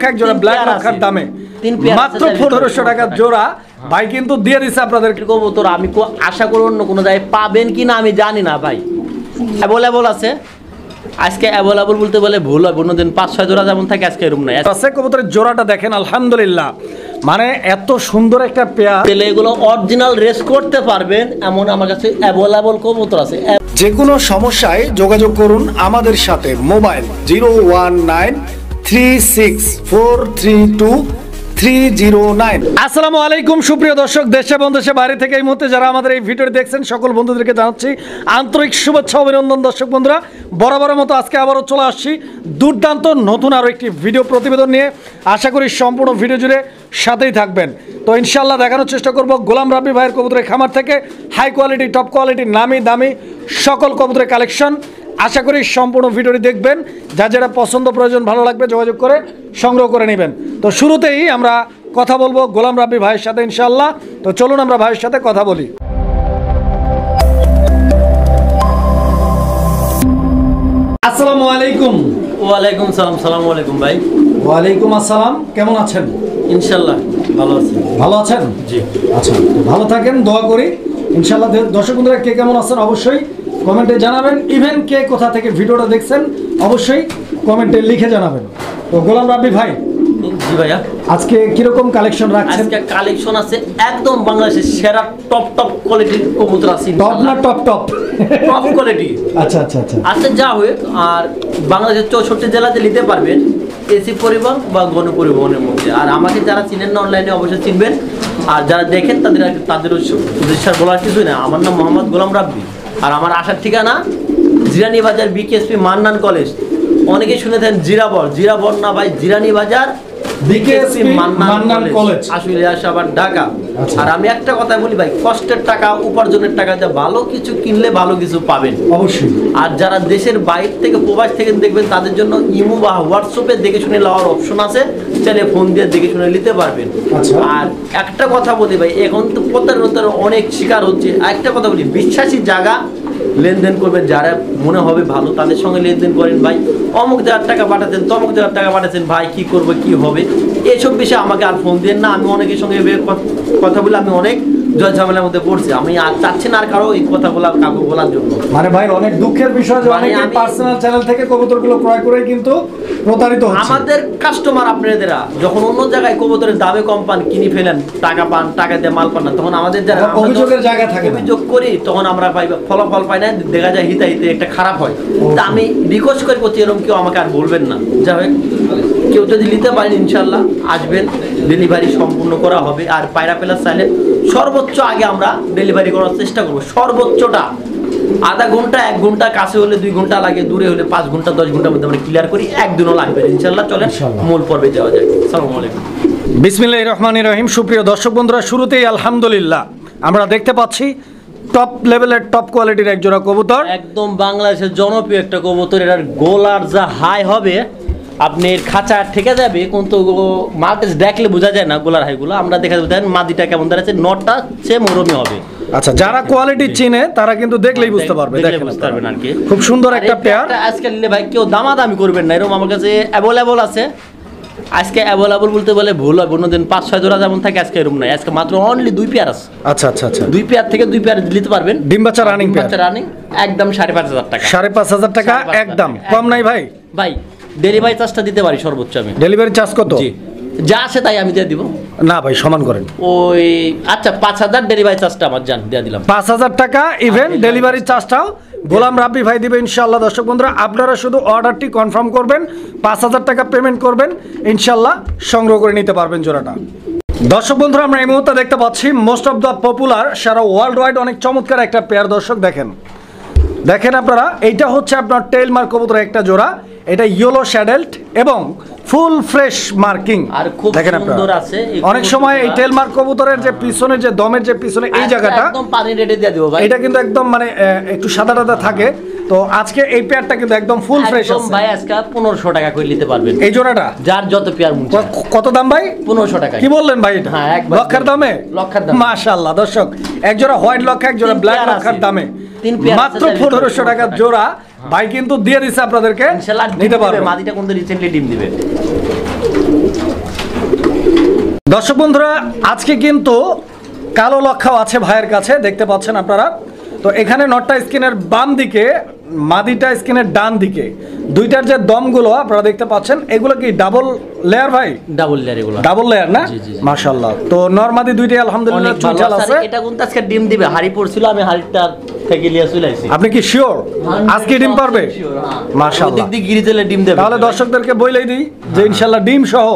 এক জোড়া ব্ল্যাক লক্ষার দামে মাত্র 1500 টাকার জোড়া ভাই কিন্তু দিয়ে দিছে আপনাদেরকে কবুতর। আমি আশা করি অন্য কোনো জায়গায় পাবেন কিনা আমি জানি না ভাই, অ্যাভেলেবল আছে। আজকে অ্যাভেলেবল বলতে বলে ভুল হবে, অন্যদিন 5-6 জোড়া যেমন থাকে আজকে এরকম নাই আছে। কবুতরের জোড়াটা দেখেন আলহামদুলিল্লাহ, মানে এত সুন্দর একটা পেয়ার। পেলে এগুলো অরিজিনাল রেস করতে পারবেন এমন আমার কাছে অ্যাভেলেবল কবুতর আছে। যে কোনো সমস্যায় যোগাযোগ করুন আমাদের সাথে। মোবাইল 01936432309। আসসালামু আলাইকুম সুপ্রিয় দর্শক, দেশে এবং দেশে বাইরে থেকে এই মুহূর্তে যারা আমাদের এই ভিডিওটি দেখছেন সকল বন্ধুদেরকে জানাচ্ছি আন্তরিক শুভেচ্ছা অভিনন্দন। দর্শক বন্ধুরা, বরাবরের মতো আজকে আবারও চলে আসছি দুর্দান্ত নতুন আরও একটি ভিডিও প্রতিবেদন নিয়ে। আশা করি সম্পূর্ণ ভিডিও জুড়ে সাথেই থাকবেন। তো ইনশাল্লাহ দেখানোর চেষ্টা করব গোলাম রাব্বি ভাইয়ের কবুতরের খামার থেকে হাই কোয়ালিটি, টপ কোয়ালিটি, নামি দামি সকল কবুতরের কালেকশন। আশা করি সম্পূর্ণ ভিডিওটি দেখবেন, যা যেটা পছন্দ প্রয়োজন ভালো লাগবে যোগাযোগ করে সংগ্রহ করে নেবেন। তো শুরুতেই আমরা কথা বলবো গোলাম রাব্বি ভাইয়ের সাথে ইনশাল্লাহ। তো চলুন আমরা ভাইয়ের সাথে কথা বলি। আসসালামু আলাইকুম। ওয়ালাইকুম সালাম। সালামু আলাইকুম ভাই। ওয়ালাইকুম আসসালাম। কেমন আছেন? ইনশাল্লাহ ভালো আছি। ভালো আছেন? জি। আচ্ছা, তো ভালো থাকেন, দোয়া করি ইনশাল্লাহ। দর্শক বন্ধুরা কে কেমন আছেন অবশ্যই কমেন্টে জানাবেন। ইভেন কে কোথা থেকে ভিডিওটা দেখছেন অবশ্যই কমেন্টে লিখে জানাবেন। তো গোলাম রাব্বি ভাই, জি ভাইয়া, আজকে কিরকম কালেকশন রাখছেন? আজকে কালেকশন আছে একদম বাংলাদেশের সেরা টপ কোয়ালিটির কবুতর আছে। টপ না টপ কোয়ালিটি? আচ্ছা আচ্ছা আচ্ছা। আচ্ছা, যা হোক, আর বাংলাদেশের 64 জেলাতে নিতে পারবেন এসি পরিবহন বা গণপরিবহনের মধ্যে। আর আমাকে যারা চিনেন না অনলাইনে অবশ্যই চিনবেন, আর যারা দেখেন তাদের উদ্দেশ্য বলার কিছুই না। আমার নাম মোহাম্মদ গোলাম রাব্বি, আর আমার আসার ঠিকানা জিরানি বাজার বিকেএসপি মান্নান কলেজ। অনেকে শুনেছেন জিরাবর না ভাই, জিরানি বাজার বিকেএসপি মান্নান কলেজ, আসলে আবার ঢাকা। আর আমি একটা কথা বলি ভাই, কষ্টের টাকা উপার্জনের টাকা যা ভালো কিছু কিনলে ভালো কিছু পাবেন অবশ্যই। আর যারা দেশের বাইরে থেকে প্রবাস থেকে দেখবেন তাদের জন্য ইমো বা হোয়াটসঅ্যাপে দেখে শুনে নেওয়ার অপশন আছে, চাইলে ফোন দিয়ে দেখে শুনে নিতে পারবেন। আর একটা কথা বলি ভাই, এখন তো প্রতারণার অনেক শিকার হচ্ছে। একটা কথা বলি, বিশ্বাসী জায়গা লেনদেন করবেন, যারা মনে হবে ভালো তাদের সঙ্গে লেনদেন করেন। ভাই অমুক যার টাকা পাঠাচ্ছেন, তমুক যার টাকা পাঠাচ্ছেন, ভাই কি করবো কি হবে এসব বিষয়ে আমাকে আর ফোন দেন না। আমি অনেকের সঙ্গে কথা বলে আমি অনেক জয় ঝামেলার মধ্যে পড়ছি। আমি আর চাচ্ছি না আর কারো এই কথাগুলো কাউকে বলার জন্য। মানে ভাই অনেক দুঃখের বিষয় যে অনেকে পার্সোনাল চ্যানেল থেকে কবুতরগুলো ক্রয় করে কিন্তু প্রতারিত হচ্ছে। আমাদের কাস্টমার আপনাদেরা যখন অন্য জায়গায় কবুতরের দামে কম পান, কিনে ফেলেন, টাকা পান, টাকা দিয়ে মাল পান না, তখন আমাদের যারা অভিযোগের জায়গা থাকে, অভিযোগ করি তখন আমরা পাই ফলাফল পাই না, দেখা যায় হিতাহিতে একটা খারাপ হয়। তা আমি রিকোয়েস্ট করে করছি এরকম কেউ আমাকে আর বলবেন না। যাবে কেউ যদি নিতে পারেন ইনশাল্লাহ আসবেন, ডেলিভারি সম্পূর্ণ করা হবে। আর পায়রা প্লাস চাইলে সর্বোচ্চ আগে আমরা ডেলিভারি করার চেষ্টা করবো। সর্বোচ্চটা আধা ঘন্টা 1 ঘন্টা, কাছে হলে 2 ঘন্টা লাগে, দূরে হলে 5 ঘন্টা 10 ঘন্টার মধ্যে আমরা ক্লিয়ার করি। একদিনও লাগবে ইনশাল্লাহ। চলেন মূল পর্বে যাওয়া যায়। আসসালামু আলাইকুম। বিসমিল্লাহির রহমানির রহিম। সুপ্রিয় দর্শক বন্ধুরা, শুরুতেই আলহামদুলিল্লাহ আমরা দেখতে পাচ্ছি টপ লেভেলের টপ কোয়ালিটির এক জোড়া কবুতর, একদম বাংলাদেশের জনপ্রিয় একটা কবুতর। এটার গোলার যা হাই হবে আপনার খাঁচা ঠেকে যাবে, কিন্তু মার্কেট দেখলে বোঝা যায় না গোলার হাইগুলো। আমরা দেখা দেন মাদিটা কেমন দাঁড়াচ্ছে, নটটা সে মরমি হবে। আচ্ছা, যারা কোয়ালিটি চিনে তারা কিন্তু দেখলেই বুঝতে পারবে, দেখলে বুঝতে পারবেন আর কি। খুব সুন্দর একটা পেয়ার। আজকে নিলে ভাই কেউ দামাদামি করবেন না, এরকম আমার কাছে অ্যাভেলেবল আছে। আজকে অ্যাভেলেবল বলতে বলে ভুল হবে, অন্যদিন 5-6 জোড়া যেমন থাকে আজকে এরকম নাই। আজকে মাত্র অনলি 2 পেয়ার আছে। আচ্ছা আচ্ছা আচ্ছা, 2 পেয়ার থেকে 2 পেয়ার নিতে পারবেন। ডিম বাচ্চা রানিং পেয়ার, বাচ্চা রানিং একদম 5,500 টাকা। 5,500 টাকা একদম, কম নাই ভাই। ভাই ডেলিভারি চার্জটা দিতে পারি সর্বোচ্চ আমি। ডেলিভারি চার্জ কত? জি, যা আসে তাই আমি দিয়ে দিব। না ভাই, সমান করেন। ওই আচ্ছা 5,000 ডেলিভারি চার্জটা আমার জান দিয়ে দিলাম। 5,000 টাকা ইভেন ডেলিভারি চার্জটাও গোলাম রাব্বি ভাই দিবে ইনশাআল্লাহ। দর্শক বন্ধুরা, আপনারা শুধু অর্ডারটি কনফার্ম করবেন, 5,000 টাকা পেমেন্ট করবেন, ইনশাআল্লাহ সংগ্রহ করে নিতে পারবেন জোড়াটা। দর্শক বন্ধুরা, আমরা এই মুহূর্তে দেখতে পাচ্ছি মোস্ট অফ দ্য পপুলার, সারা ওয়ার্ল্ড ওয়াইড অনেক চমৎকার একটা পেয়ার। দর্শক দেখেন আপনারা, এইটা হচ্ছে আপনার টেল মার্ক কবুতরের একটা জোড়া। এটা ইয়েলো শ্যাডেলড এবং ফুল ফ্রেশ মার্কিং। আর খুব সুন্দর আছে। অনেক সময় এই টেল মার্ক কবুতরের যে পিছনের যে দমের যে পিছনে এই জায়গাটা একদম পানি রেডে দিয়ে দেব ভাই। এটা কিন্তু একদম মানে একটু সাদা সাদা থাকে। তো আজকে এই পেয়ারটা কিন্তু একদম ফুল ফ্রেশ আছে। একদম ভাই আজকে 1500 টাকা করে নিতে পারবেন এই জোড়াটা, যার যত পেয়ার মন চায়। কত দাম ভাই? 1500 টাকা। কি বললেন ভাই? এটা হ্যাঁ, একবার লক্ষের দামে। লক্ষের দামে মাশাআল্লাহ। দর্শক, এক জোড়া হোয়াইট লক্ষ, এক জোড়া ব্ল্যাক লক্ষের দামে মাত্র 1500 টাকার জোড়া ভাই কিন্তু দিয়ে দিছে আপনাদেরকে। ইনশাআল্লাহ নিতে পারবেন। মাদিটা কোনদিন রিসেন্টলি ডিম দিবে। দর্শক বন্ধুরা আজকে কিন্তু কালো লক্ষাও আছে ভাইয়ের কাছে, দেখতে পাচ্ছেন আপনারা। তো এখানে নটটা স্কিনের বাম দিকে, মাদিটা স্কিনের ডান দিকে, দুইটার যে দমগুলো আপনারা দেখতে পাচ্ছেন, এগুলো কি ডাবল লেয়ার ভাই? ডাবল লেয়ার এগুলো, ডাবল লেয়ার না? জি, জি, জি। মাশাআল্লাহ। তো নরমাদি দুইটাই আলহামদুলিল্লাহ অনেক ভালো চুলচাল আছে। আছে। আর এটা কিন্তু আজকে ডিম দিবে, হাড়ি পড়ছিল, আমি হাড়িটা থেকে লিয়ে চলে আইছি। আপনি কি শিওর আজকে ডিম পারবে? মাশাআল্লাহ। ওই দিক দিয়ে গিরিজেলে ডিম দেবে। তাহলে দর্শকদেরকে বলেই দিই যে ইনশাআল্লাহ ডিম সহ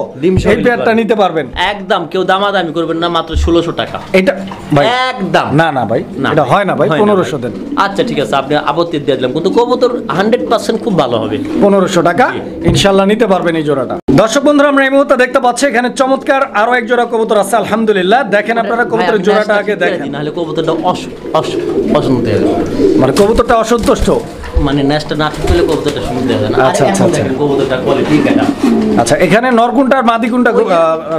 এই পেয়ারটা নিতে পারবেন। একদম কেউ দামাদামি করবেন না, মাত্র 1600 টাকা। এটা ভাই একদম না না ভাই, না এটা হয় না ভাই, হয় 1500 দেন। আচ্ছা ঠিক আছে, আপনি আপত্তি দিয়ে দিলাম, কিন্তু কবুতর 100% খুব ভালো হবে। 1500 টাকা ইনশাআল্লাহ নিতে পারবেন এই জোড়াটা। দর্শক বন্ধুরা আমরা এই মুহূর্তে দেখতে পাচ্ছি এখানে চমৎকার আরো এক জোড়া কবুতর আছে আলহামদুলিল্লাহ। দেখেন আপনারা কবুতরের জোড়াটা আগে দেখেন, নাহলে কবুতরটা অসুন্দর হবে, মানে কবুতরটা অসন্তুষ্ট, মানে নেস্টটা না ঠিক করলে কবুতরটা সুন্দর হবে না। আচ্ছা, আর আচ্ছা, এখন আচ্ছা। দেখেন কবুতরটা কোয়ালিটি কেটা। আচ্ছা এখানে নরকুনটা আর মাদি কোনটা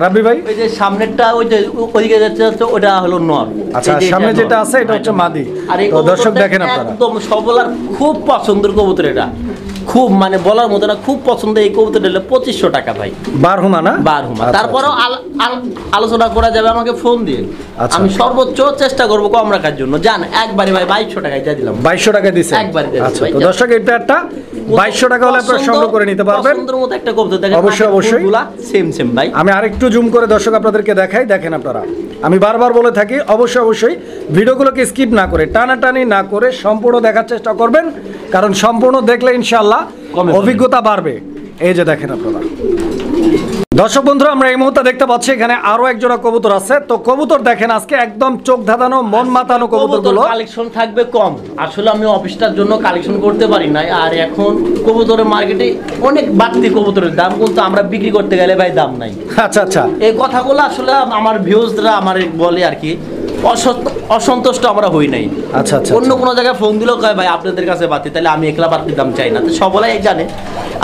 রাব্বি ভাই? ওই যে সামনেরটা ওই যে ওইদিকে যাচ্ছে ওটা হলো নর। আচ্ছা এই যে সামনে এটা যেটা নর। আছে এটা হচ্ছে মাদি। আর এই তো দর্শক কবুতরটা দেখেন আপনারা, একদম সবলার খুব পছন্দের কবুতর এটা, খুব মানে বলার মতো না, খুব পছন্দ। এই কবুতরটা হলো 2500 টাকা ভাই, বারহুমা না? বারহুমা। আচ্ছা, তারপরও আলোচনা করা যাবে আমাকে ফোন দিয়ে, আচ্ছা। আমি সর্বোচ্চ চেষ্টা করবো কম রাখার জন্য। জান একবারে ভাই 2200 টাকায় দিয়ে দিলাম। 2200 টাকা দিছে। একবারে দিয়ে দিছি আচ্ছা ভাই। তো দর্শক এই পেয়ারটা 2200 টাকা হলে আপনারা সংগ্রহ করে নিতে পারবেন। পছন্দের মতো একটা কবুতর দেখেন, অবশ্যই, অবশ্যই। সেম সেম ভাই। আমি আরেকটু জুম করে দর্শক আপনাদেরকে দেখাই, দেখেন আপনারা। আমি বারবার বলে থাকি অবশ্যই অবশ্যই ভিডিওগুলোকে স্কিপ না করে, টানাটানি না করে সম্পূর্ণ দেখার চেষ্টা করবেন, কারণ সম্পূর্ণ দেখলে ইনশাআল্লাহ অভিজ্ঞতা বাড়বে। এই যে দেখেন আপনারা দর্শক বন্ধুরা আমরা এই মুহূর্তে দেখতে পাচ্ছি এখানে আরো এক জোড়া কবুতর আছে। তো কবুতর দেখেন আজকে একদম চোখ ধাঁধানো, মন মাতানো কবুতরগুলো। কালেকশন থাকবে কম, আসলে আমি অফিসটার জন্য কালেকশন করতে পারি না। আর এখন কবুতরের মার্কেটে অনেক বাড়তি কবুতরের দাম, কিন্তু আমরা বিক্রি করতে গেলে ভাই দাম নাই। আচ্ছা আচ্ছা, এই কথাগুলো আসলে আমার ভিউজরা আমার বলে আর কি, অসন্তুষ্ট আমরা হই নাই। আচ্ছা আচ্ছা, অন্য কোনো জায়গায় ফোন দিলেও কয় ভাই আপনাদের কাছে বাতি, তাহলে আমি একলা বাতির দাম চাই না। তো সবাই জানে।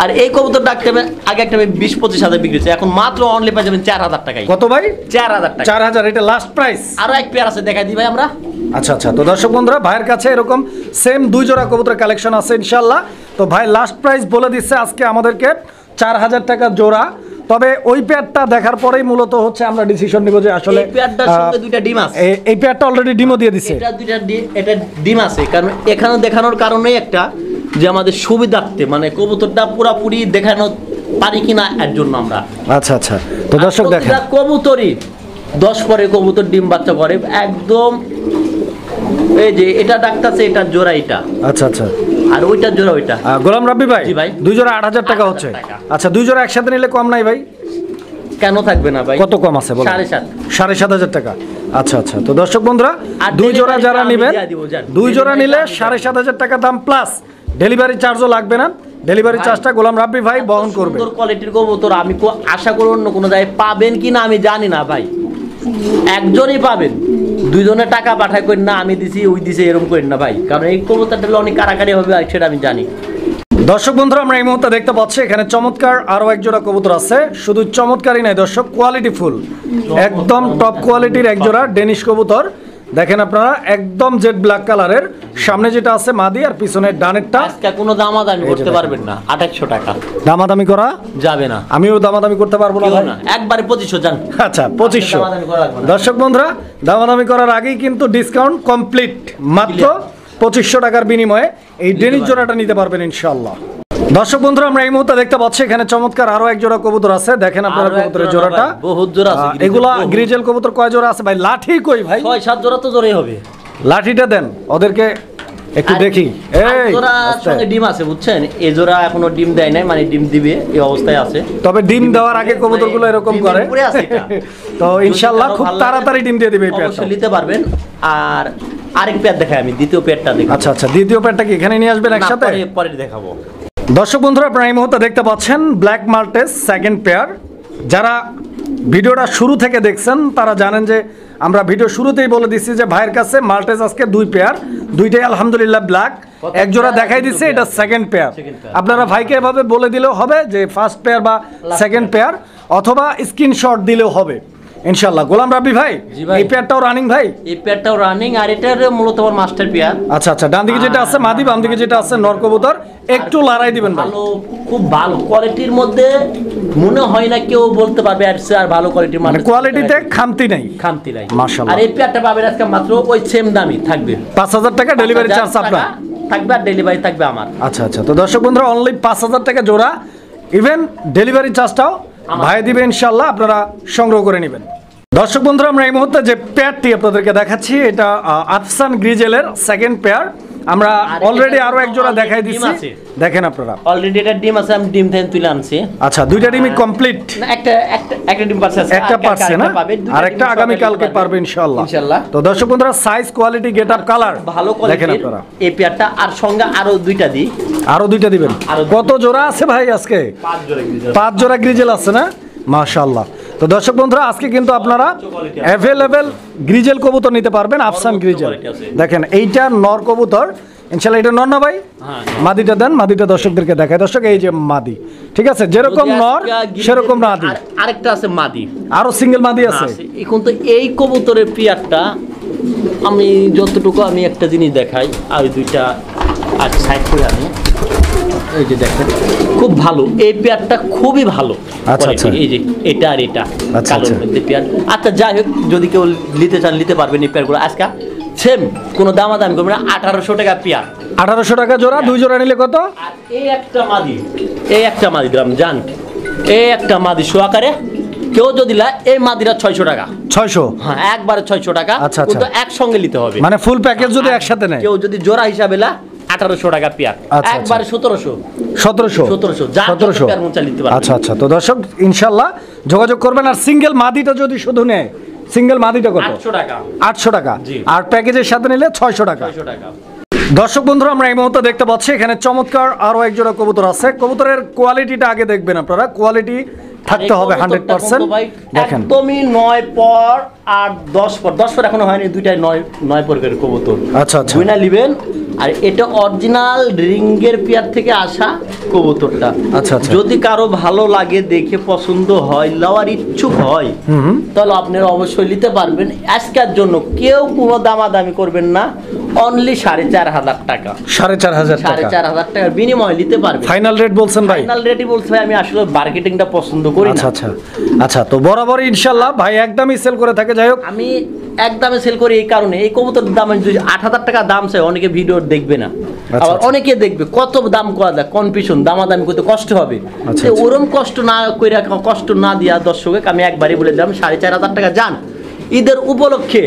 আর এই কবুতর ডাকতে আগে একটা 20-25 হাজার বিক্রি হচ্ছে, এখন মাত্র অনলি পাই যাবেন 4000 টাকায়। কত ভাই? 4000 টাকা। 4000 এটা লাস্ট প্রাইস। আরো এক পেয়ার আছে, দেখাই দিই ভাই আমরা। আচ্ছা আচ্ছা, তো দর্শক বন্ধুরা ভাইয়ের কাছে এরকম সেম দুই জোড়া কবুতর কালেকশন আছে ইনশাআল্লাহ। তো ভাই লাস্ট প্রাইস বলে দিচ্ছে আজকে আমাদেরকে 4000 টাকা জোড়া। তবে ওই পেয়ারটা দেখার পরেই মূলত হচ্ছে আমরা ডিসিশন নিব যে আসলে এই পেয়ারটার সঙ্গে দুইটা ডিম আছে। এই পেয়ারটা অলরেডি ডিমও দিয়ে দিছে। এটা ডিম আছে, কারণ এখানে দেখানোর কারণেই একটা যে আমাদের সুবিধার্থে, মানে কবুতরটা পুরাপুরি দেখানো পারি কিনা এর জন্য আমরা। আচ্ছা আচ্ছা, তো দর্শক দেখেন কবুতরই 10 পরে কবুতর ডিম বাচ্চা করে একদম। এই যে এটা ডাকতাছে, এটা জোড়া এটা। আচ্ছা আচ্ছা, আর ওইটার জোড়া ওইটা। গোলাম রাব্বি ভাই, জি ভাই। দুই জোড়া 8000 টাকা হচ্ছে। 8000 টাকা। আচ্ছা দুই জোড়া একসাথে নিলে কম নাই ভাই? কেন থাকবে না ভাই? কত কম আছে বলো? 7.5 7,500 টাকা। আচ্ছা আচ্ছা, তো দর্শক বন্ধুরা আর দুই জোড়া delivery যারা আমি নেবেন, দিয়ে দিব, জান। দুই জোড়া Delivery নিলে আমি দিয়ে দিব। 7,500 টাকা দাম প্লাস ডেলিভারি চার্জও লাগবে না। ডেলিভারি ভাই, চার্জটা গোলাম রাব্বি ভাই বহন করবে। সুন্দর কোয়ালিটির কবুতর আমি আশা করি অন্য কোনো জায়গায় পাবেন কিনা আমি জানি না ভাই। একজনই পাবেন, দুইজনে টাকা পাঠায় করেন না আমি দিছি ওই দিছে এরকম করেন না ভাই, কারণ এই কবুতরটা অনেক কারাকারি হবে সেটা আমি জানি। দর্শক বন্ধুরা আমরা এই মুহূর্তে দেখতে পাচ্ছি এখানে চমৎকার আরো এক জোড়া কবুতর আছে। শুধু চমৎকারই নাই দর্শক, কোয়ালিটি ফুল, একদম টপ কোয়ালিটির এক জোড়া ডেনিশ কবুতর। দেখেন আপনারা একদম জেড ব্ল্যাক কালারের, সামনে যেটা আছে মাদি আর পিছনে ডানেরটা। আজকে কোনো দামাদামি করতে পারবেন না, 2800 টাকা দামাদামি করা যাবে না। আমিও দামাদামি করতে পারবো না কেউ ভাই। না, একবারে 2500 জান। আচ্ছা 2500। দামাদামি করা লাগবে না। দর্শক বন্ধুরা দামাদামি করার আগেই কিন্তু ডিসকাউন্ট কমপ্লিট, মাত্র 2500 টাকার বিনিময়ে এই ডেনিশ জোড়াটা নিতে পারবেন ইনশাআল্লাহ। দর্শক বন্ধুরা আমরা এই মুহূর্তে দেখতে পাচ্ছি এখানে চমৎকার আরো এক জোড়া কবুতর আছে। দেখেন আপনারা আরো এক কবুতরের জোড়া না জোড়াটা, ভাই, বহুত জোড়া আছে। এগুলা গ্রিজেল কবুতর কয় জোড়া আছে ভাই? লাঠি কই ভাই? 6-7 জোড়া তো জোড়াই হবে। লাঠিটা দেন ওদেরকে একটু আর- দেখি। আর এই জোড়া আস্তে। সঙ্গে ডিম আছে বুঝছেন, এই জোড়া এখনো ডিম দেয় নাই, মানে ডিম দিবে এই অবস্থায় আছে। তবে ডিম দেওয়ার আগে কবুতরগুলো এরকম ডিমের করে। উপরে আছে এটা। তো ইনশাআল্লাহ যদি কারো খুব ভালো লাগে, তাড়াতাড়ি ডিম দিয়ে দিবে এই পেয়ারটা। অবশ্যই নিতে পারবেন। আর আরেক পেয়ার দেখাই আমি, দ্বিতীয় পেয়ারটা দেখাই। আচ্ছা আচ্ছা, দ্বিতীয় পেয়ারটা কি এখানে নিয়ে আসবেন একসাথে? পরে দেখাবো। দর্শক বন্ধুরা আপনারা এই মুহূর্তে দেখতে পাচ্ছেন ব্ল্যাক মাল্টেস সেকেন্ড পেয়ার। যারা ভিডিওটা শুরু থেকে দেখছেন তারা জানেন যে আমরা ভিডিও শুরুতেই বলে দিচ্ছি যে ভাইয়ের কাছে মাল্টেস আজকে দুই পেয়ার, দুইটাই আলহামদুলিল্লাহ ব্ল্যাক। এক জোড়া দেখাই দিচ্ছে, এটা সেকেন্ড পেয়ার। আপনারা ভাইকে এভাবে বলে দিলেও হবে যে ফার্স্ট পেয়ার বা সেকেন্ড পেয়ার, অথবা স্ক্রিনশট দিলেও হবে। ইনশাআল্লাহ। গোলাম রাব্বি ভাই, জি ভাই। এই পেয়ারটাও রানিং ভাই? এই পেয়ারটাও রানিং, আর এটার মূলত আমার মাস্টার পেয়ার। আচ্ছা আচ্ছা, ডান দিকে যেটা আছে মাদি, বাম দিকে যেটা আছে নর কবুতর, একটু লড়াই দিবেন ভাই। ভালো, খুব ভালো কোয়ালিটির মধ্যে মনে হয় না কেউ বলতে পারবে আর ভালো কোয়ালিটির মানে কোয়ালিটিতে খামতি নাই, খামতি নাই মাশাআল্লাহ। আর এই পেয়ারটা পাবেন আজকে মাত্র ওই সেম দামই থাকবে, 5000 টাকা ডেলিভারি চার্জ আপনার থাকবে, আর ডেলিভারি থাকবে আমার। আচ্ছা আচ্ছা, তো দর্শক বন্ধুরা অনলি 5000 টাকা জোড়া, ইভেন ডেলিভারি চার্জটাও ভাই দিবে ইনশাআল্লাহ, আপনারা সংগ্রহ করে নেবেন। দর্শক বন্ধুরা আমরা এই মুহূর্তে যে পেয়ারটি আপনাদেরকে দেখাচ্ছি এটা আফসান গ্রিজেলের সেকেন্ড পেয়ার। আমরা অলরেডি আরো এক জোড়া দেখাই দিচ্ছি, দেখেন আপনারা। অলরেডি এটা ডিম আছে, আমি ডিম থেকে তুলে আনছি। আচ্ছা, দুইটা ডিমই কমপ্লিট? না, একটা ডিম পারছে, একটা পারছে না, আর একটা আগামী কালকে পারবে ইনশাআল্লাহ। তো দর্শক বন্ধুরা সাইজ, কোয়ালিটি, গেটআপ, কালার ভালো দেখেন কোয়ালিটির আপনারা। এই পেয়ারটা, আর সঙ্গে আরো দুইটা দিই। আরো দুইটা দিবেন? কত জোড়া আছে ভাই আজকে? 5 জোড়া গ্রিজেল আছে না, মাশাআল্লাহ। তো দর্শক বন্ধুরা আজকে কিন্তু আপনারা অ্যাভেলেবেল গ্রিজেল কবুতর নিতে পারবেন, আফসান গ্রিজেল। দেখেন এইটা নর কবুতর, ইনশাআল্লাহ এটা নর না ভাই? মাদিটা দেন, মাদিটা দর্শকদেরকে দেখায়। দর্শক এই যে মাদি, ঠিক আছে, যেরকম নর সেরকম মাদি। আরেকটা আছে মাদি, আরো সিঙ্গেল মাদি আছে। এখন তো এই কবুতরের পেয়ারটা আমি যতটুকু আমি একটা জিনিস দেখাই, আর দুইটা আর সাইড করে আমি এই যে দেখেন খুব ভালো, এই পেয়ারটা খুবই ভালো। আচ্ছা আচ্ছা, এই যে এটা আর এটা আচ্ছা কালোর আচ্ছা মধ্যে পেয়ার। আচ্ছা যাই হোক, যদি কেউ নিতে চান নিতে পারবেন এই পেয়ারগুলো। আজকে সেম কোনো দামাদামি করবে না, 1800 টাকা পেয়ার। 1800 টাকা জোড়া, দুই জোড়া নিলে কত? আর এই একটা মাদি গ্রাম জান, এই একটা মাদি সোয়াকারে কেউ যদি এই মাদিরা 600 টাকা। 600? হ্যাঁ, একবারে 600 টাকা। আচ্ছা, কিন্তু একসঙ্গে নিতে হবে, মানে ফুল প্যাকেজ যদি একসাথে নেয়। কেউ যদি জোড়া হিসাবে 1800 টাকা পেয়ার, আচ্ছা, একবারে 1700। 1700 পেয়ার মন চালিতে পারবে। আচ্ছা আচ্ছা, তো দর্শক ইনশাআল্লাহ যোগাযোগ করবেন। আর সিঙ্গেল মাদিটা যদি শুধু নেয়, সিঙ্গেল মাদিটা কত? 800 টাকা। 800 টাকা। জি। আর প্যাকেজের সাথে নিলে 600 টাকা। 600 টাকা। দর্শক বন্ধুরা আমরা এই মুহূর্তে দেখতে পাচ্ছি এখানে চমৎকার আরো এক জোড়া কবুতর আছে। কবুতরের কোয়ালিটিটা আগে দেখবেন আপনারা, কোয়ালিটি থাকতে হবে 100%। দেখেন একদমই 9 পর আর 10 পর, 10 পর এখনো হয়নি, দুইটাই 9 পরের কবুতর। আচ্ছা আচ্ছা, বুইনা নেবেন। আর এটা অরিজিনাল রিঙ্গের পেয়ার থেকে আসা কবুতরটা। আচ্ছা আচ্ছা, যদি কারো ভালো লাগে, দেখে পছন্দ হয়, লওয়ার ইচ্ছুক হয়, তাহলে আপনারা অবশ্যই নিতে পারবেন। আজকের জন্য কেউ কোনো দামাদামি করবেন না, অনলি 4500 টাকা। 4500 টাকা, 4500 টাকার বিনিময়ে নিতে পারবেন। ফাইনাল রেট বলছেন ভাই? ফাইনাল রেটই বলছি ভাই, আমি আসলে মার্কেটিংটা পছন্দ করি না। আচ্ছা আচ্ছা আচ্ছা, তো বরাবর ইনশাআল্লাহ ভাই একদমই সেল করে থাকে। যাই হোক, আমি একদমে সেল করি এই কারণে, এই কবুতরের দাম যদি 8000 টাকা দাম চাই, অনেকে ভিডিও দেখবে না, আবার অনেকে দেখবে কত দাম করা যায়, কনফিউশন, দামাদামি করতে কষ্ট হবে। ওরম কষ্ট না করে, কষ্ট না দিয়া দর্শকে আমি একবারই বলে দিলাম 4500 টাকা যান। ঈদের উপলক্ষে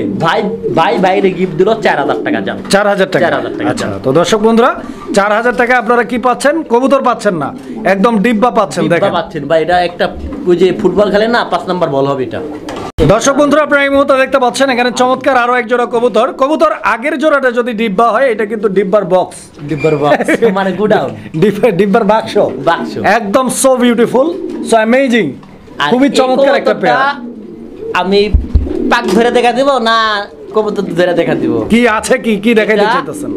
ভাইরে গিফট দিল 4000 টাকা যান। 4000 টাকা। আচ্ছা, তো দর্শক বন্ধুরা 4000 টাকা আপনারা কি পাচ্ছেন? কবুতর পাচ্ছেন না, একদম ডিব্বা পাচ্ছেন। দেখেন পাচ্ছেন ভাই, এটা একটা ওই যে ফুটবল খেলে না, 5 নাম্বার বল হবে এটা। দর্শক বন্ধুরা আপনারা এই মুহূর্তে দেখতে পাচ্ছেন এখানে চমৎকার আরো এক জোড়া কবুতর। কবুতর আগের জোড়াটা যদি ডিব্বা হয়, এটা কিন্তু ডিব্বার বক্স, মানে গুডাউন, ডিব্বার বাক্স। একদম সো বিউটিফুল, সো অ্যামেজিং, খুবই চমৎকার একটা পেয়ার। আমি পাক ধরে দেখা দিব না কবুতর ধরে দেখা দিব? কি আছে, কি দেখাইতে চাইতেছেন?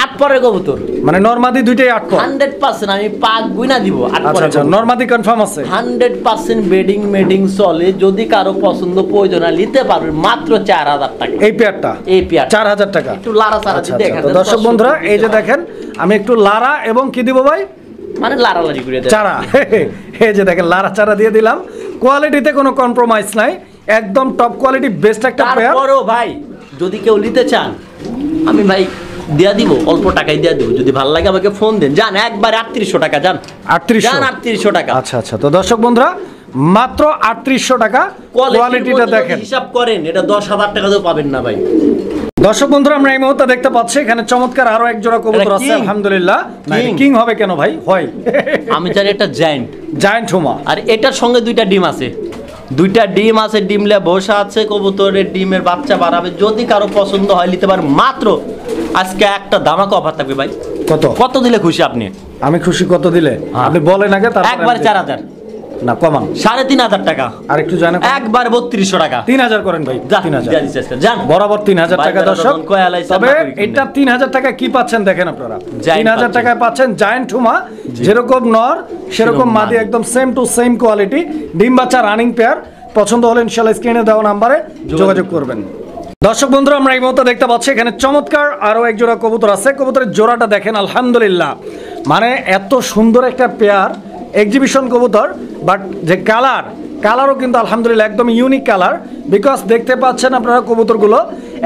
8 পরের কবুতর, মানে নরমাদি দুইটাই 8 পর। 100% আমি পাক গুইনা দিব 8 পরের। আচ্ছা, নরমাদি কনফার্ম আছে? 100% বেডিং মেডিং চলে। যদি কারো পছন্দ প্রয়োজন নিতে পারবেন মাত্র 4000 টাকা। এই পেয়ারটা? এই পেয়ার 4000 টাকা। একটু লারা সারা দেখেন। তো দর্শক বন্ধুরা এই যে দেখেন, আমি একটু লারা এবং কি দিব ভাই? মানে লারালারি করে দেন, চারা। এই যে দেখেন লারা চারা দিয়ে দিলাম। কোয়ালিটিতে কোনো কম্প্রোমাইজ নাই, একদম টপ কোয়ালিটি, বেস্ট একটা পেয়ার। তারপরও ভাই যদি কেউ নিতে চান, আমি ভাই দিয়া দিব, অল্প টাকায় দিয়া দিব। যদি ভালো লাগে আমাকে ফোন দেন, যান একবার 3800 টাকা যান। 3800 টাকা। আচ্ছা আচ্ছা, তো দর্শক বন্ধুরা মাত্র 3800 টাকা। কোয়ালিটিটা দেখেন, হিসাব করেন, এটা 10000 টাকা তো পাবেন না ভাই। দর্শক বন্ধুরা আমরা এই মুহূর্তে দেখতে পাচ্ছি এখানে চমৎকার আরো এক জোড়া কবুতর আছে। আলহামদুলিল্লাহ। কিং হবে কেন ভাই? হয়, আমি জানি এটা জায়ান্ট হুমা। আর এটার সঙ্গে দুইটা ডিম আছে, ডিমলে বসা আছে। কবুতরের ডিমের বাচ্চা বাড়াবে। যদি কারো পছন্দ হয় নিতে পারেন। মাত্র আজকে একটা ধামাকা অফার থাকবে ভাই। কত দিলে খুশি আপনি? আমি খুশি কত দিলে আপনি বলেন আগে, তারপর একবার 4000 না কমান, 3500 টাকা। আর একটু জানেন, একবার 3200 টাকা। 3000 করেন ভাই, 3000 যান, বরাবর 3000 টাকা। দর্শক তবে এটা 3000 টাকা কি পাচ্ছেন দেখেন আপনারা। 3000 টাকায় পাচ্ছেন জায়ান্ট হুমা, যেরকম নর সেরকম মাদি, একদম সেম টু সেম কোয়ালিটি, ডিম বাচ্চা রানিং পেয়ার। পছন্দ হলে ইনশাআল্লাহ স্ক্রিনে দেওয়া নাম্বারে যোগাযোগ করবেন। দর্শক বন্ধুরা, আমরা এই মুহূর্তে দেখতে পাচ্ছি এখানে চমৎকার আরো এক জোড়া কবুতর আছে। কবুতরের জোড়াটা দেখেন, আলহামদুলিল্লাহ, মানে এত সুন্দর একটা পেয়ার এক্সিবিশন কবুতর, বাট যে কালারও কিন্তু আলহামদুলিল্লাহ একদম ইউনিক কালার। বিকজ দেখতে পাচ্ছেন আপনারা কবুতরগুলো,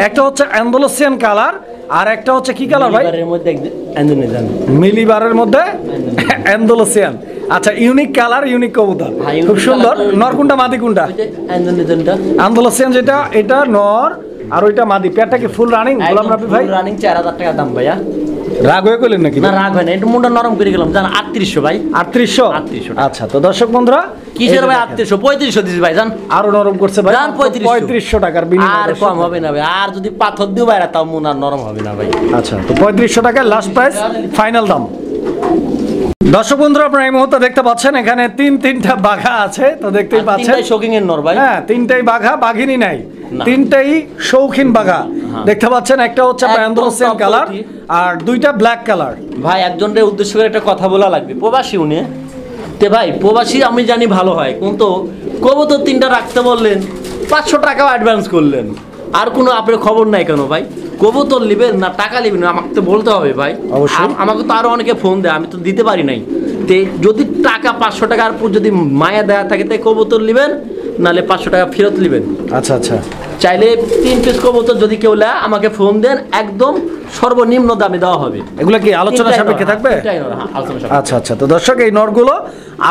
একটা হচ্ছে অ্যান্ডালুসিয়ান কালার আর একটা হচ্ছে কি কালার ভাই? মিলিবারের মধ্যে অ্যান্ডালুসিয়ান। আচ্ছা, ইউনিক কালার, ইউনিক কবুতর, খুব সুন্দর। নর কোনটা মাদি কোনটা? অ্যান্ডালুসিয়ান যেটা, এটা নর আর ওইটা মাদি। পেয়ারটা কি ফুল রানিং গোলাম রাব্বি ভাই? রানিং 4000 টাকা দাম ভাইয়া। রাগ হয়ে গেলেন নাকি? না, রাগ হয় না, একটু মুন্ডা নরম করে গেলাম জান। 3800 ভাই। 3800। আচ্ছা, তো দর্শক বন্ধুরা, কিসের ভাই 3800? 3500 দিছি ভাই জান। আরো নরম করছে ভাই, জান 3500 টাকার বিনিময়ে। আর কম হবে না ভাই, আর যদি পাথর দিও ভাই তাও মুন আর নরম হবে না ভাই। আচ্ছা, তো 3500 টাকায় লাস্ট প্রাইস, ফাইনাল দাম। দর্শক বন্ধুরা, আপনারা এই মুহূর্তে দেখতে পাচ্ছেন এখানে তিনটা বাঘা আছে, তো দেখতেই পাচ্ছেন। তিনটাই শৌখিন এর নর ভাই। হ্যাঁ, তিনটাই বাঘা, বাঘিনী নাই, তিনটাই শৌখিন বাঘা দেখতে পাচ্ছেন। একটা হচ্ছে অ্যান্ডালুসিয়ান কালার আর দুইটা ব্ল্যাক কালার। ভাই একজনের উদ্দেশ্য করে একটা কথা বলা লাগবে, প্রবাসী উনি। তে ভাই প্রবাসী আমি জানি ভালো হয়, কিন্তু কবুতর তিনটা রাখতে বললেন, 500 টাকা অ্যাডভান্স করলেন, আর কোনো আপনার খবর নাই কেন ভাই? কবুতর নেবেন না টাকা নেবেন আমাকে তো বলতে হবে ভাই। অবশ্যই। আমাকে তো আরো অনেকে ফোন দেয়, আমি তো দিতে পারি নাই। তে যদি টাকা 500 টাকার উপর যদি মায়া দেয়া থাকে তাই কবুতর নেবেন, নাহলে 500 টাকা ফেরত নেবেন। আচ্ছা আচ্ছা, চাইলে 3 পিস কবুতর যদি কেউ নেয় আমাকে ফোন দেন, একদম সর্বনিম্ন দামে দেওয়া হবে। এগুলো কি আলোচনা সাপেক্ষে থাকবে? আচ্ছা আচ্ছা, তো দর্শক এই নরগুলো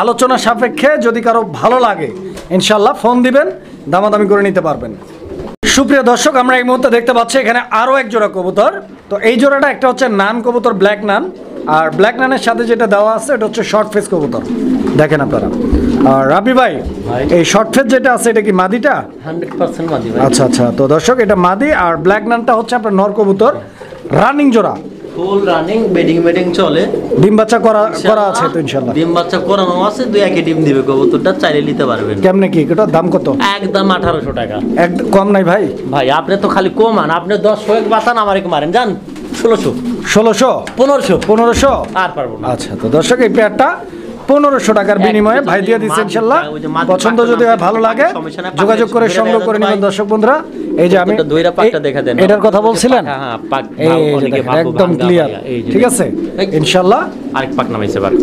আলোচনা সাপেক্ষে, যদি কারো ভালো লাগে ইনশাল্লাহ ফোন দিবেন, দামাদামি করে নিতে পারবেন। সুপ্রিয় দর্শক, আমরা এই মুহূর্তে দেখতে পাচ্ছি এখানে আরো এক জোড়া কবুতর। তো এই জোড়াটা একটা হচ্ছে নান কবুতর, ব্ল্যাক নান, আর ব্ল্যাক নানের সাথে যেটা দেওয়া আছে এটা হচ্ছে শর্ট ফেস কবুতর, দেখেন আপনারা। আর রাব্বি ভাই, এই শর্ট ফেস যেটা আছে এটা কি মাদিটা? 100% মাদি ভাই। আচ্ছা আচ্ছা, তো দর্শক এটা মাদি, আর ব্ল্যাক নানটা হচ্ছে আপনার নর কবুতর, রানিং জোড়া, ফুল রানিং, বেডিং চলে, ডিম বাচ্চা করা আছে তো ইনশাআল্লাহ? ডিম বাচ্চা করানো আছে, 2-1 ডিম দিবে কবুতরটা, চাইলে নিতে পারবেন। কেমনে কি এটার দাম কত? একদম 1800 টাকা। একদম কম নাই ভাই? ভাই আপনি তো খালি কমান, আপনি 10 শোয়েক বাঁচান, আমার এক মারেন জান। 1600 1500 আর পারবো না। আচ্ছা, তো দর্শক এই পেয়ারটা 1500 টাকার বিনিময়ে ভাই দিয়ে দিচ্ছে ইনশাআল্লাহ। পছন্দ যদি হয়, ভালো লাগে, যোগাযোগ করে সংগ্রহ করে নেবেন। দর্শক বন্ধুরা, এই যে আমি দুইটা পাকটা দেখা দেন, এটার কথা বলছিলেন, হ্যাঁ পাক একদম ক্লিয়ার, ঠিক আছে ইনশাআল্লাহ। আরেক পাক নামাইছে বার,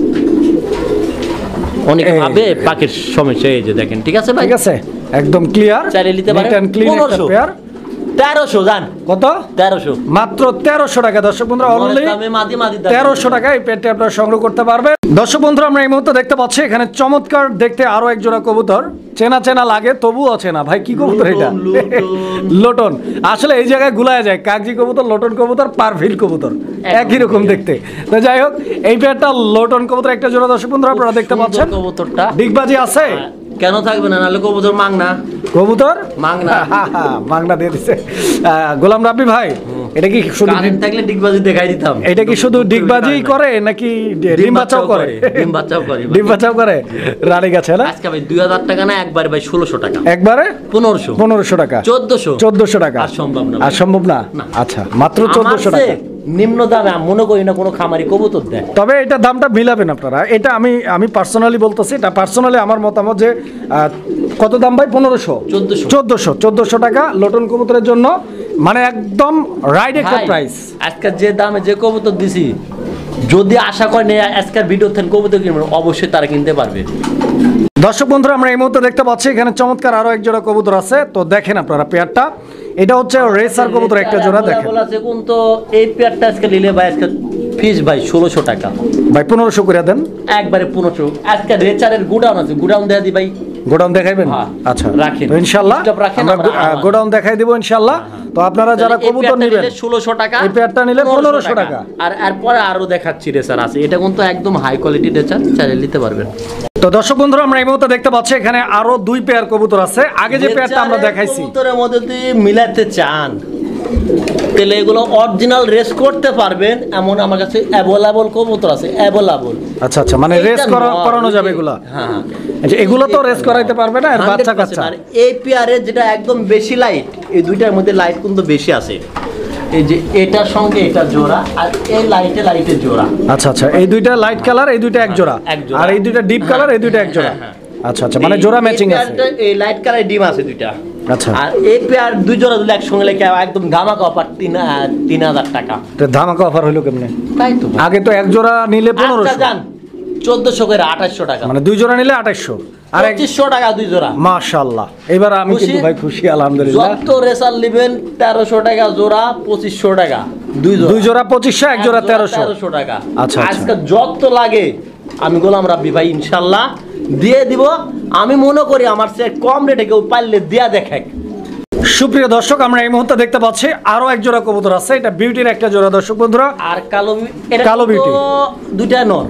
অনেকে ভাবে পাকের সমস্যা, এই যে দেখেন, ঠিক আছে ভাই, ঠিক আছে একদম ক্লিয়ার, চাইলে নিতে পারেন। 1300 জান। কত? 1300, মাত্র 1300 টাকা। দর্শক বন্ধুরা, অনলি 1300 টাকায় এই পেটটা আপনারা সংগ্রহ করতে পারবেন। দর্শক বন্ধুরা, আমরা এই মুহূর্তে দেখতে পাচ্ছি এখানে চমৎকার দেখতে আরো এক জোড়া কবুতর, চেনা লাগে তবুও চেনা। ভাই কি কবুতর এটা? লোটন। আসলে এই জায়গায় গুলায় যায়, কাগজি কবুতর, লোটন কবুতর, পারভিল কবুতর একই রকম দেখতে। তো যাই হোক, এই পেটটা লোটন কবুতর একটা জোড়া। দর্শক বন্ধুরা, আপনারা দেখতে পাচ্ছেন কবুতরটা ডিগবাজি আছে, কেন থাকবে না? নাহলে কবুতর মাংনা, কবুতর মাংনা দিয়ে দিছে গোলাম রাব্বি ভাই। এটা কি শুধু থাকলে ডিগবাজি দেখাই দিতাম? এটা কি শুধু ডিগবাজি করে নাকি ডিম বাচ্চাও করে? ডিম বাচ্চাও করে রানী গাছে না? আজকে ভাই 2000 টাকা না, একবারে ভাই 1600 টাকা, একবারে 1500 টাকা, 1400 টাকা। আর সম্ভব না। আচ্ছা, মাত্র 1400 টাকা নিম্ন দামে মনে করি না কোনো খামারি কবুতর দেয়। তবে এটা দামটা মিলাবেন আপনারা, এটা আমি পার্সোনালি বলতেছি, এটা পার্সোনালি আমার মতামত যে কত দাম ভাই? 1400 টাকা লোটন কবুতরের জন্য, মানে একদম রাইট একটা প্রাইস। আজকে যে দামে যে কবুতর দিছি, যদি আশা করেন আজকের ভিডিও থেকে কবুতর কিনবেন, অবশ্যই তারা কিনতে পারবে। দর্শক বন্ধুরা, আমরা এই মুহূর্তে দেখতে পাচ্ছি এখানে চমৎকার আরো এক জোড়া কবুতর আছে, তো দেখেন আপনারা পেয়ারটা। এটা হচ্ছে রেসার কবুতর একটা জোড়া, দেখেন। কিন্তু এই পেয়ারটা আজকে নিলে ভাই, আজকে ফিস ভাই 1600 টাকা ভাই, 1500 করে দেন, একবারে 1500। আজকে রেচারের গোডাউন আছে, গোডাউন দেয়া দি ভাই। গোডাউন দেখাইবেন? আচ্ছা রাখেন, তো ইনশাআল্লাহ আমরা গোডাউন দেখাই দেব ইনশাআল্লাহ। তো আপনারা যারা কবুতর নেবেন 1600 টাকা, এই পেয়ারটা নিলে 1500 টাকা। আর এরপরে আরো দেখাচ্ছি রেসার আছে, এটা কিন্তু একদম হাই কোয়ালিটি রেচার, চাইলে নিতে পারবেন। তো দর্শক বন্ধুরা, আমরা এই মুহূর্তে দেখতে পাচ্ছি এখানে আরো 2 পেয়ার কবুতর আছে। আগে যে পেয়ারটা আমরা দেখাইছি, কবুতরের মধ্যে যদি মিলাতে চান তাহলে এগুলো অরিজিনাল রেস করতে পারবেন, এমন আমার কাছে অ্যাভেলেবল কবুতর আছে, অ্যাভেলেবল। আচ্ছা আচ্ছা, মানে রেস করানো যাবে এগুলো? হ্যাঁ, আচ্ছা, এগুলো তো রেস করাইতে পারবে না, এর বাচ্চা কাচ্চা। আর এই পেয়ারে যেটা একদম বেশি লাইট, এই দুইটার মধ্যে লাইট কিন্তু বেশি আছে, এই যে এটার সঙ্গে এটা জোড়া, আর এই লাইটের জোড়া। আচ্ছা আচ্ছা, এই দুইটা লাইট কালার, এই দুইটা এক জোড়া, আর এই দুইটা ডিপ কালার, এই দুইটা এক জোড়া। আচ্ছা আচ্ছা, মানে জোড়া ম্যাচিং আছে। এই লাইট কালার ডিম আছে দুইটা। আচ্ছা, আর এই পেয়ার দুই জোড়া দিলে একসঙ্গে লেখা একদম ধামাকা অফার 3000 টাকা। তো ধামাকা অফার হলো কেমনে? তাই তো আগে তো এক জোড়া নিলে 1500, জান 1400 করে 2800 টাকা, মানে দুই জোড়া নিলে 2800 আর 2500 টাকা দুই জোড়া। মাশাআল্লাহ, এবার আমি কিন্তু ভাই খুশি আলহামদুলিল্লাহ। যত রেসার নেবেন 1300 টাকা জোড়া, 2500 টাকা দুই জোড়া 2500, এক জোড়া 1300 টাকা। আচ্ছা, আজকে যত লাগে আমি গোলাম রাব্বি ভাই ইনশাআল্লাহ দিয়ে দিব। আমি মনে করি আমার সে কম রেটে কেউ পারলে দিয়া দেখে। সুপ্রিয় দর্শক, আমরা এই মুহূর্তে দেখতে পাচ্ছি আরো এক জোড়া কবুতর আছে। এটা বিউটির একটা জোড়া দর্শক বন্ধুরা, আর কালো কালো বিউটি দুইটা নর,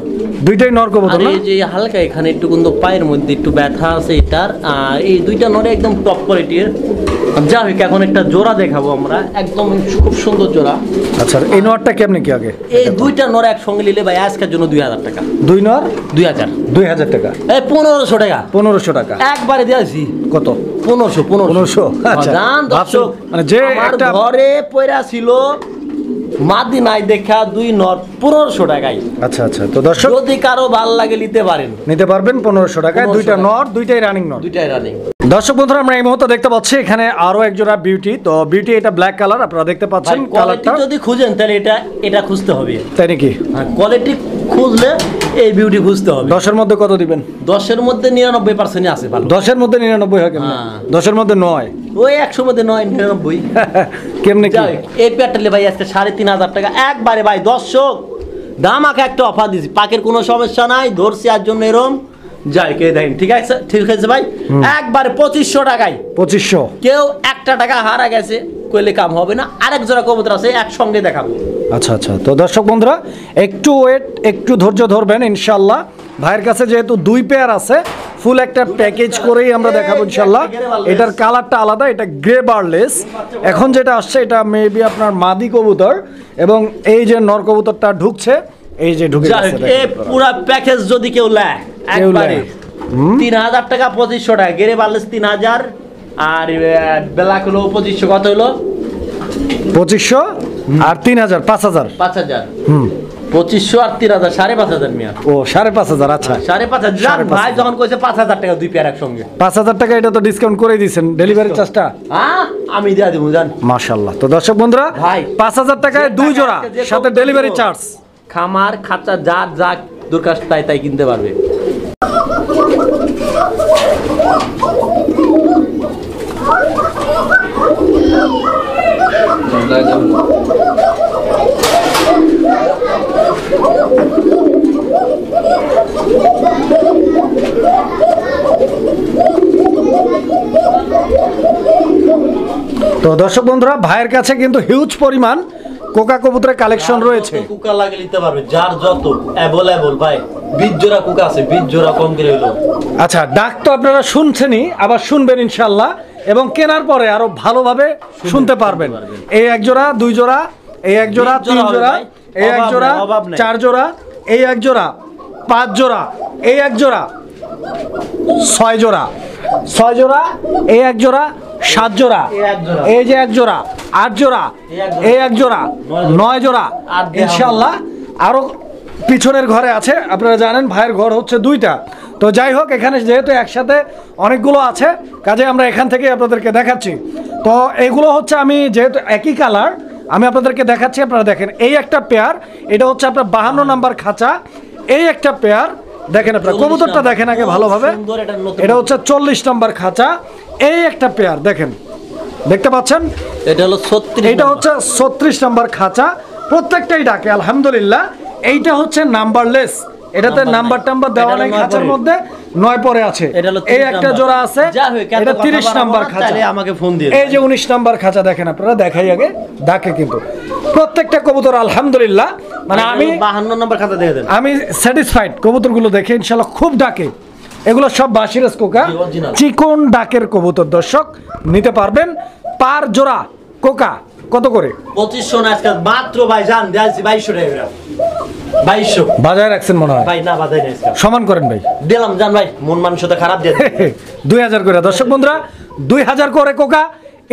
দুইটাই নর কবুতর। আর এই যে হালকা এখানে একটু কিন্তু পায়ের মধ্যে একটু ব্যথা আছে এটার। আর এই দুইটা নরে একদম টপ কোয়ালিটির। যা হোক এখন একটা জোড়া দেখাবো আমরা, একদম খুব সুন্দর জোড়া। আচ্ছা, এই নরটা কেমনে কি আগে? এই দুইটা নর একসঙ্গে নিলে ভাই আজকের জন্য 2000 টাকা। দুই নর 2000 টাকা, এই 1500 টাকা, 1500 টাকা একবারে দিয়েছি। কত? 1500। আচ্ছা, জান দর্শক, মানে যে একটা ঘরে পয়রা ছিল মাদি নাই দেখা দুই নর 1500 টাকায়। আচ্ছা আচ্ছা, তো দর্শক যদি কারো ভালো লাগে নিতে পারেন, নিতে পারবেন 1500 টাকায়। দুইটা নর, দুইটাই রানিং নর, দুইটাই রানিং। দর্শক বন্ধুরা, আমরা এই মুহূর্তে দেখতে পাচ্ছি এখানে আরো এক জোড়া বিউটি। তো বিউটি এটা ব্ল্যাক কালার, আপনারা দেখতে পাচ্ছেন কালারটা। যদি খুঁজেন তাহলে এটা খুঁজতে হবে, তাই নাকি? কোয়ালিটি খুঁজলে এই বিউটি খুঁজতে হবে। 10 এর মধ্যে কত দিবেন? 10 এর মধ্যে 99% আছে ভালো। 10 এর মধ্যে 99 হয় কেমনে? 10 এর মধ্যে 9, ওই 100 মধ্যে 99 কেমনে কি? এই প্যাটালে ভাই আজকে 3500 টাকা একবারে ভাই। দর্শক দামাকে একটা অফার দিছি, পাকের কোনো সমস্যা নাই, ধরছি আর জন্য এরম যাই কে দেখেন। ঠিক আছে, ঠিক আছে ভাই, একবারে 2500 টাকায়। 2500। কেউ একটা টাকা হারা গেছে কইলে কাম হবে না। আরেক জোড়া কবুতর আছে একসঙ্গে দেখাবো। আচ্ছা আচ্ছা, তো দর্শক বন্ধুরা একটু ওয়েট, একটু ধৈর্য ধরবেন ইনশাআল্লাহ। ভাইয়ের কাছে যেহেতু দুই পেয়ার আছে, ফুল একটা প্যাকেজ করেই আমরা দেখাবো ইনশাআল্লাহ। এটার কালারটা আলাদা, এটা গ্রে বারলেস। এখন যেটা আসছে এটা মেবি আপনার মাদি কবুতর, এবং এই যে নর কবুতরটা ঢুকছে, এই যে ঢুকে গেছে। এই পুরো প্যাকেজ যদি কেউ নেয় একবারে 3000 টাকা, 2500 টাকা গেরে বারলেস 3000, আর ব্ল্যাক হলো 2500। কত হলো? 2500 আর 3000, 5000। 5000। 2500 আর 3000, 5500 মিয়া। ও 5500, আচ্ছা 5500। ভাই যখন কইছে 5000 টাকা দুই পেয়ার একসঙ্গে, 5000 টাকা, এটা তো ডিসকাউন্ট করে দিয়েছেন ডেলিভারি চার্জটা। হ্যাঁ আমি দিয়া দেবো জান। মাশাআল্লাহ, তো দর্শক বন্ধুরা ভাই 5000 টাকায় দুই জোড়া, সাথে ডেলিভারি চার্জ। খামার খাঁচা যার যা দরকার তাই কিনতে পারবে। তো দর্শক বন্ধুরা, ভাইয়ের কাছে কিন্তু হিউজ পরিমাণ কোকা কবুতরের কালেকশন রয়েছে। কুকা লাগে নিতে পারবে, যার যত অ্যাভেলেবল ভাই। 20 জোড়া কুকা আছে, 20 জোড়া কম করে হলো। আচ্ছা, ডাক তো আপনারা শুনছেনই, আবার শুনবেন ইনশাআল্লাহ, এবং কেনার পরে আরো ভালোভাবে শুনতে পারবেন। এই এক জোড়া, দুই জোড়া, এই এক জোড়া, তিন জোড়া, এই এক জোড়া, 4 জোড়া, এই এক জোড়া, 5 জোড়া, এই এক জোড়া, 6 জোড়া, 6 জোড়া, এই এক জোড়া, 7 জোড়া, এই যে এক জোড়া, 8 জোড়া, এই এক জোড়া, 9 জোড়া ইনশাআল্লাহ। আরো পিছনের ঘরে আছে, আপনারা জানেন ভাইয়ের ঘর হচ্ছে 2টা। তো যাই হোক, এখানে যেহেতু একসাথে অনেকগুলো আছে, কাজে আমরা এখান থেকে আপনাদেরকে দেখাচ্ছি। তো এগুলো হচ্ছে, আমি যেহেতু একই কালার আমি আপনাদেরকে দেখাচ্ছি, আপনারা দেখেন। এই একটা পেয়ার, এটা হচ্ছে আপনার 52 নাম্বার খাঁচা। এই একটা পেয়ার দেখেন, আপনার কবুতরটা দেখেন আগে ভালোভাবে। এটা হচ্ছে 40 নাম্বার খাঁচা। এই একটা পেয়ার দেখেন, দেখতে পাচ্ছেন, এটা হলো 36, এটা হচ্ছে 36 নাম্বার খাঁচা। প্রত্যেকটাই ডাকে আলহামদুলিল্লাহ। এইটা হচ্ছে নাম্বারলেস, এটাতে নাম্বার টাম্বার দেওয়া নেই, খাঁচার মধ্যে 9 পরে আছে। এই একটা জোড়া আছে, এটা 30 নাম্বার খাঁচা। আমাকে ফোন দিয়ে এই যে 19 নাম্বার খাঁচা দেখেন আপনারা, দেখাই আগে, ডাকে কিন্তু প্রত্যেকটা কবুতর আলহামদুলিল্লাহ। মানে আমি 52 নাম্বার খাঁচা দেখে দেন, আমি স্যাটিসফাইড। কবুতরগুলো দেখে ইনশাআল্লাহ খুব ডাকে। এগুলো সব বাসিরাজ কোকা, চিকন ডাকের কবুতর। দর্শক নিতে পারবেন পার জোড়া কোকা কত করে? 2500 না আজকাল মাত্র ভাই জান দিয়েছি 2200 টাকা। 2200 বাজায় রাখছেন মনে হয় ভাই। না বাজাই নাই আজকাল, সমান করেন ভাই। দিলাম জান ভাই, মন মানসিকতা খারাপ দিয়ে 2000 করে। দর্শক বন্ধুরা 2000 করে কোকা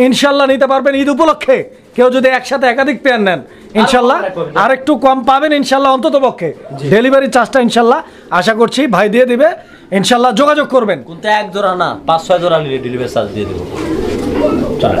ইনশাআল্লাহ নিতে পারবেন ঈদ উপলক্ষে। কেউ যদি একসাথে একাধিক পেয়ার নেন ইনশাআল্লাহ আর একটু কম পাবেন ইনশাআল্লাহ, অন্তত পক্ষে। ডেলিভারি চার্জটা ইনশাআল্লাহ আশা করছি ভাই দিয়ে দিবে। ইনশাল্লাহ যোগাযোগ করবেন। কিন্তু এক জোড়া না, 5-6 জোড়া নিলে ডেলিভারি চার্জ দিয়ে দেবো। চলেন।